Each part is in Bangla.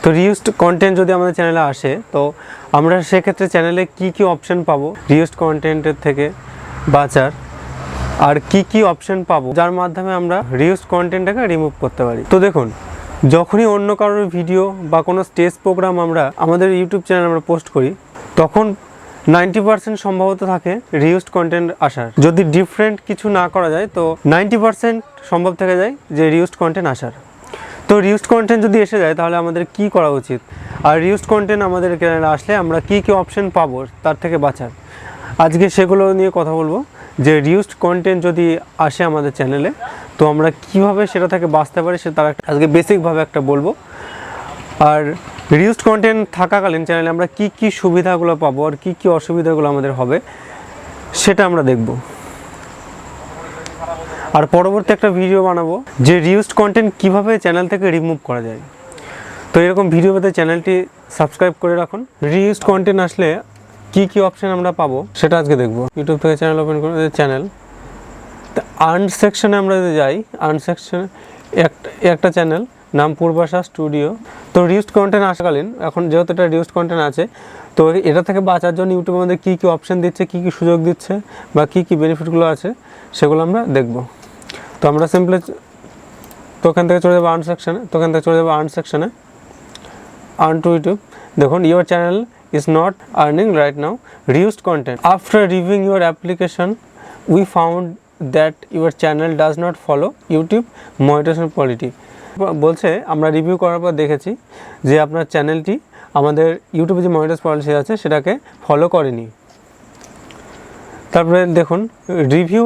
তো রিউজড কন্টেন্ট যদি আমাদের চ্যানেলে আসে তো আমরা সেক্ষেত্রে চ্যানেলে কি অপশন পাবো রিউজড কন্টেন্টের থেকে বাঁচার, আর কি অপশন পাবো যার মাধ্যমে আমরা রিউজড কন্টেন্টটাকে রিমুভ করতে পারি। তো দেখুন, যখনই অন্য কারোর ভিডিও বা কোনো স্টেজ প্রোগ্রাম আমরা আমাদের ইউটিউব চ্যানেলে আমরা পোস্ট করি, তখন 90% সম্ভাবনা থাকে রিউজড কন্টেন্ট আসার। যদি ডিফারেন্ট কিছু না করা যায় তো 90% সম্ভব থেকে যায় যে রিউজড কন্টেন্ট আসার। তো রিউজড কন্টেন্ট যদি এসে যায় তাহলে আমাদের কি করা উচিত, আর রিউজড কন্টেন্ট আমাদের চ্যানেলে আসলে আমরা কি অপশন পাবো তার থেকে বাঁচার, আজকে সেগুলো নিয়ে কথা বলবো। যে রিউজড কন্টেন্ট যদি আসে আমাদের চ্যানেলে তো আমরা কিভাবে সেটা থেকে বাঁচতে পারি সেটা আজকে বেসিকভাবে একটা বলবো। আর রিউজড কন্টেন্ট থাকাকালীন চ্যানেলে আমরা কি সুবিধাগুলো পাবো আর কি অসুবিধাগুলো আমাদের হবে সেটা আমরা দেখব। আর পরবর্তী একটা ভিডিও বানাবো যে রিউজড কন্টেন্ট কিভাবে চ্যানেল থেকে রিমুভ করা যায়। তো এরকম ভিডিও পেতে চ্যানেলটি সাবস্ক্রাইব করে রাখুন। রিউজড কন্টেন্ট আসলে কি অপশন আমরা পাবো সেটা আজকে দেখব। ইউটিউব থেকে চ্যানেল ওপেন করে চ্যানেল আর্ন সেকশনে আমরা যদি যাই, আর্ন সেকশনে একটা চ্যানেল নাম পূর্বাশা স্টুডিও। তো রিউজড কন্টেন্ট আসাকালীন এখন যেহেতু এটা রিউজড কন্টেন্ট আছে তো এটা থেকে বাঁচার জন্য ইউটিউব আমাদের কি অপশন দিচ্ছে, কি সুযোগ দিচ্ছে বা কি বেনিফিটগুলো আছে সেগুলো আমরা দেখব। তো আমরা সিম্পলি তো ওখান থেকে চলে যাবো আর্ন সেকশনে, তো ওখান থেকে চলে যাবো আর্ন সেকশনে, আর্ন টু ইউটিউব। দেখুন, your channel is not earning right now reused content. After reviewing your application, we found that your channel does not follow YouTube monetization policy. বলছে আমরা রিভিউ করার পর দেখেছি যে আপনার চ্যানেলটি আমাদের ইউটিউবে যে মনিটাইজ পলিসি আছে সেটাকে ফলো করেনি। তারপরে দেখুন রিভিউ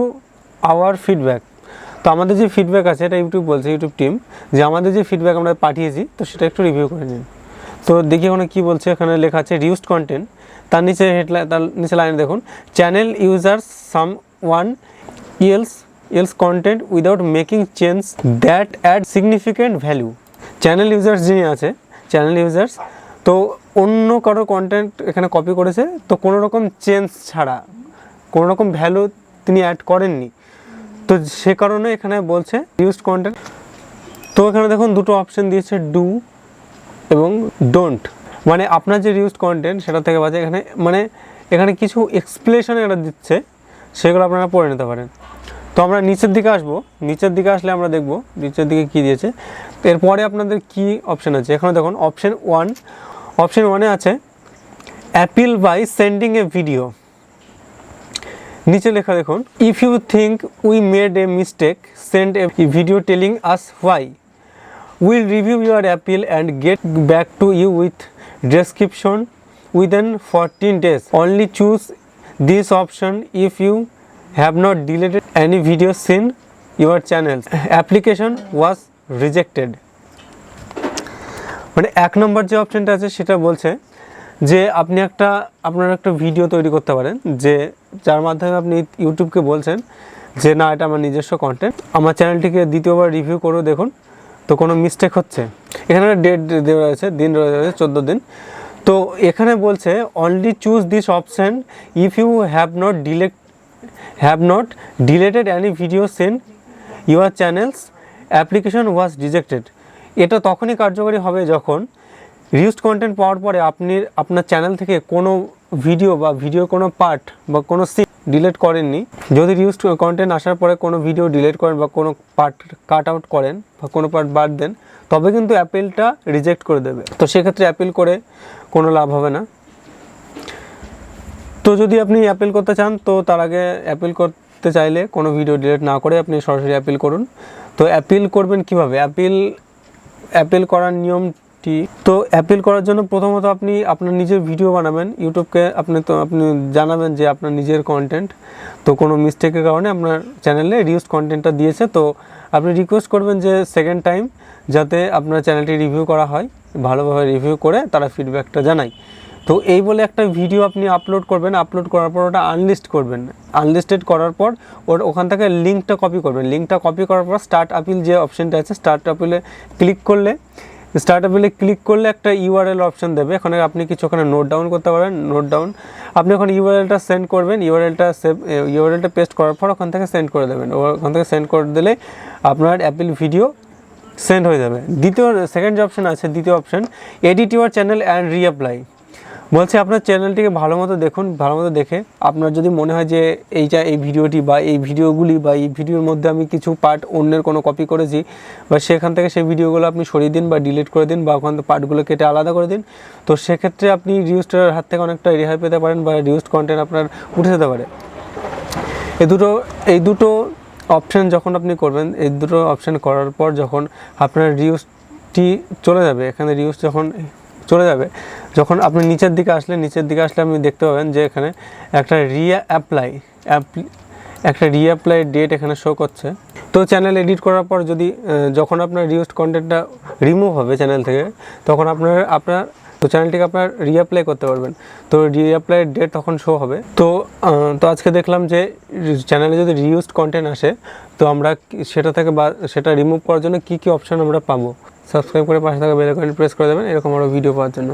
আওয়ার ফিডব্যাক। তো আমাদের যে ফিডব্যাক আছে এটা ইউটিউব বলছে, ইউটিউব টিম, যে আমাদের যে ফিডব্যাক আমরা পাঠিয়েছি তো সেটা একটু রিভিউ করে নিন। তো দেখি ওখানে কী বলছে, এখানে লেখা আছে রিউজড কন্টেন্ট, তার নিচে হেডলাইন, তার নিচে লাইনে দেখুন channel users someone else content without making change that add significant value. Channel users যিনি আছে, চ্যানেল ইউজার্স তো অন্য কারো কন্টেন্ট এখানে কপি করেছে, তো কোনো রকম চেঞ্জ ছাড়া কোনো রকম ভ্যালু তিনি অ্যাড করেননি, তো সে কারণে এখানে বলছে রিউজড কন্টেন্ট। তো এখানে দেখুন দুটো অপশন দিয়েছে, ডু এবং ডোন্ট, মানে আপনার যে রিউজড কন্টেন্ট সেটা থেকে বাজে। এখানে কিছু এক্সপ্লেনেশন এটা দিচ্ছে, সেগুলো আপনারা পড়ে নিতে পারেন। তো আমরা নিচের দিকে আসবো, নিচের দিকে আসলে আমরা দেখব নিচের দিকে কী দিয়েছে। এরপরে আপনাদের কি অপশান আছে, এখানে দেখুন অপশান ওয়ানে আছে appeal by sending a video. নিচে লেখা দেখুন if you think we made a mistake send a video telling us why. We'll review your appeal and get back to you with description within 14 days. Only choose this option if you have not deleted any videos in your channel. Application was rejected. মানে এক নম্বর যে অপশনটা আছে সেটা বলছে যে আপনি আপনার একটা ভিডিও তৈরি করতে পারেন, যে যার মাধ্যমে আপনি ইউটিউবকে বলছেন যে না এটা আমার নিজস্ব কন্টেন্ট, আমার চ্যানেলটিকে দ্বিতীয়বার রিভিউ করে দেখুন তো কোনো মিস্টেক হচ্ছে। এখানে ডেট দেওয়া রয়েছে, দিন রয়েছে 14 দিন। তো এখানে বলছে only choose this option if you have not deleted any videos in your channels application was rejected. এটা তখনই কার্যকরী হবে যখন রিউজড কন্টেন্ট পাওয়ার পরে আপনি আপনার চ্যানেল থেকে কোনো ভিডিও বা ভিডিওর কোনো পার্ট বা কোনো সিন ডিলিট করেননি। যদি রিউজড কন্টেন্ট আসার পরে কোনো ভিডিও ডিলিট করেন বা কোনো পার্ট কাট আউট করেন বা কোনো পার্ট বাদ দেন, তবে কিন্তু অ্যাপিলটা রিজেক্ট করে দেবে। তো সেক্ষেত্রে অ্যাপিল করে কোনো লাভ হবে না। তো যদি আপনি অ্যাপিল করতে চান তো তার আগে অ্যাপিল করতে চাইলে কোনো ভিডিও ডিলিট না করে আপনি সরাসরি অ্যাপিল করুন। তো অ্যাপিল করবেন কিভাবে, অ্যাপিল করার নিয়মটি, তো অ্যাপিল করার জন্য প্রথমত আপনি আপনার নিজের ভিডিও বানাবেন, ইউটিউবকে আপনি জানাবেন যে আপনার নিজের কন্টেন্ট, তো কোনো মিস্টেকের কারণে আপনার চ্যানেলে রিউজড কন্টেন্টটা দিয়েছে, তো আপনি রিকোয়েস্ট করবেন যে সেকেন্ড টাইম যাতে আপনার চ্যানেলটি রিভিউ করা হয়, ভালোভাবে রিভিউ করে তারা ফিডব্যাকটা জানায়। তো এই বলে একটা ভিডিও আপনি আপলোড করবেন, আপলোড করার পর ওটা আনলিস্ট করবেন, আনলিস্টেড করার পর ওখান থেকে লিঙ্কটা কপি করবেন, লিঙ্কটা কপি করার পর স্টার্ট আপিল যে অপশানটা আছে স্টার্ট আপিলে ক্লিক করলে একটা ইউআরএল অপশন দেবে। এখানে আপনি কিছু ওখানে নোট ডাউন করতে পারেন, আপনি ওখানে ইউআরএলটা সেন্ড করবেন, ইউআরএলটা পেস্ট করার পর ওখান থেকে সেন্ড করে দেবেন, ওখান থেকে সেন্ড করে দিলে আপনার অ্যাপিল ভিডিও সেন্ড হয়ে যাবে। সেকেন্ড যে অপশান আছে, দ্বিতীয় option, edit your channel and reapply. বলছে আপনার চ্যানেলটিকে ভালো মতো দেখুন, ভালো মতো দেখে আপনার যদি মনে হয় যে এই ভিডিওটি বা এই ভিডিওগুলি বা এই ভিডিওর মধ্যে আমি কিছু পার্ট অন্যের কোনো কপি করেছি বা সেখান থেকে সেই ভিডিওগুলো আপনি সরিয়ে দিন বা ডিলিট করে দিন বা ওখান থেকে পার্টগুলো কেটে আলাদা করে দিন, তো সেক্ষেত্রে আপনি রিউজটার হাত থেকে অনেকটা রেহাই পেতে পারেন বা রিউজড কন্টেন্ট আপনার উঠে যেতে পারে। এই দুটো অপশান যখন আপনি করবেন, এই দুটো অপশান করার পর যখন আপনার রিউজটি চলে যাবে, এখানে রিউজ যখন চলে যাবে, যখন আপনি নিচের দিকে আসলে আপনি দেখতে পাবেন যে এখানে একটা রিঅ্যাপ্লাই ডেট এখানে শো করছে। তো চ্যানেল এডিট করার পর যখন আপনার রিউজড কন্টেন্টটা রিমুভ হবে চ্যানেল থেকে, তখন আপনার চ্যানেলটিকে আপনার রিঅ্যাপ্লাই করতে পারবেন। তো রিঅ্যাপ্লাই ডেট তখন শো হবে। তো আজকে দেখলাম যে চ্যানেলে যদি রিউজড কন্টেন্ট আসে, তো আমরা সেটা থেকে বা সেটা রিমুভ করার জন্য কী অপশান আমরা পাবো। সাবস্ক্রাইব করে পাশে থাকা বেল আইকন প্রেস করে দেবেন এরকম আরও ভিডিও পাওয়ার জন্য।